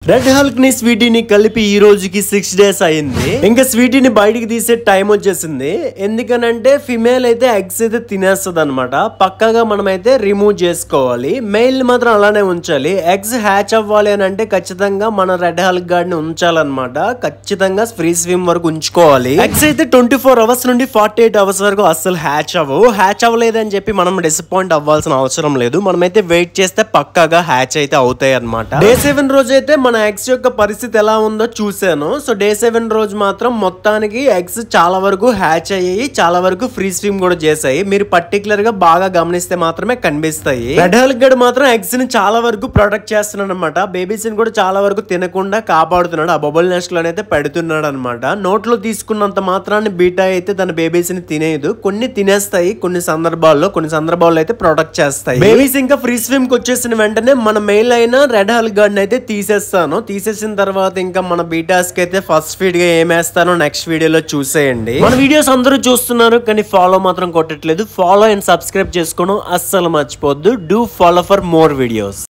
Red Hulk ని స్వీటీని కలిపి ఈ రోజుకి 6 days అయింది. ఇంకా స్వీటీని బయటికి తీసే టైం వచ్చేసింది. ఎందుకనంటే ఫిమేల్ అయితే ఎగ్స్ అయితే తినేస్తుంది అనమాట. పక్కగా మనం అయితే రిమూవ్ చేసుకోవాలి. మెయిల్ మాత్రం అలానే ఉంచాలి. ఎగ్స్ హ్యాచ్ అవ్వాలి అని అంటే ఖచ్చితంగా మన రెడ్ హల్క్ గార్డ్ ని ఉంచాలన్నమాట. ఖచ్చితంగా ఫ్రీ స్విమ్ వరకు ఉంచుకోవాలి. ఎగ్స్ అయితే 24 hours నుండి 48 hours వరకు అస్సలు హ్యాచ్ అవ్వవు. హ్యాచ్ అవ్వలేదని చెప్పి మనం డిసప్పాయింట్ అవ్వాల్సిన అవసరం లేదు. మనమైతే వెయిట్ చేస్తే పక్కాగా హ్యాచ్ అయితే అవుతాయి అనమాట. డే 7 రోజు అయితే మన ఎగ్స్ యొక్క పరిస్థితి ఎలా ఉందో చూసాను. సో డే 7 రోజు మాత్రం మొత్తానికి ఎగ్స్ చాలా వరకు హ్యాచ్ అయ్యాయి, చాలా వరకు ఫ్రీ స్విమ్ కూడా చేసాయి. మీరు పర్టికులర్ గా బాగా గమనిస్తే మాత్రమే కనిపిస్తాయి. రెడ్ హల్క్ గడ్ మాత్రం ఎగ్స్ ని చాలా వరకు ప్రొటెక్ట్ చేస్తున్నాడు అనమాట. బేబీస్ ని కూడా చాలా వరకు తినకుండా కాపాడుతున్నాడు. ఆ బబుల్ నెస్ట్ లోనైతే పెడుతున్నాడు అనమాట. నోట్లో తీసుకున్నంత మాత్రాన్ని బీటా అయితే తన బేబీస్ ని తినేయదు. కొన్ని తినేస్తాయి కొన్ని సందర్భాల్లో అయితే ప్రొటెక్ట్ చేస్తాయి. బేబీస్ ఇంకా ఫ్రీ స్విమ్ కి వచ్చేసిన వెంటనే మన మెయిల్ అయిన రెడ్ హల్క్ గార్డ్ అయితే తీసేసిన తర్వాత ఇంకా మన బీటాస్ కి అయితే ఫస్ట్ ఫీడ్ గా ఏమేస్తానో నెక్స్ట్ వీడియోలో చూసేయండి. మన వీడియోస్ అందరూ చూస్తున్నారు కానీ ఫాలో మాత్రం కొట్టట్లేదు. ఫాలో అండ్ సబ్స్క్రైబ్ చేసుకోవడం అస్సలు మర్చిపోద్దు. Do follow for more videos.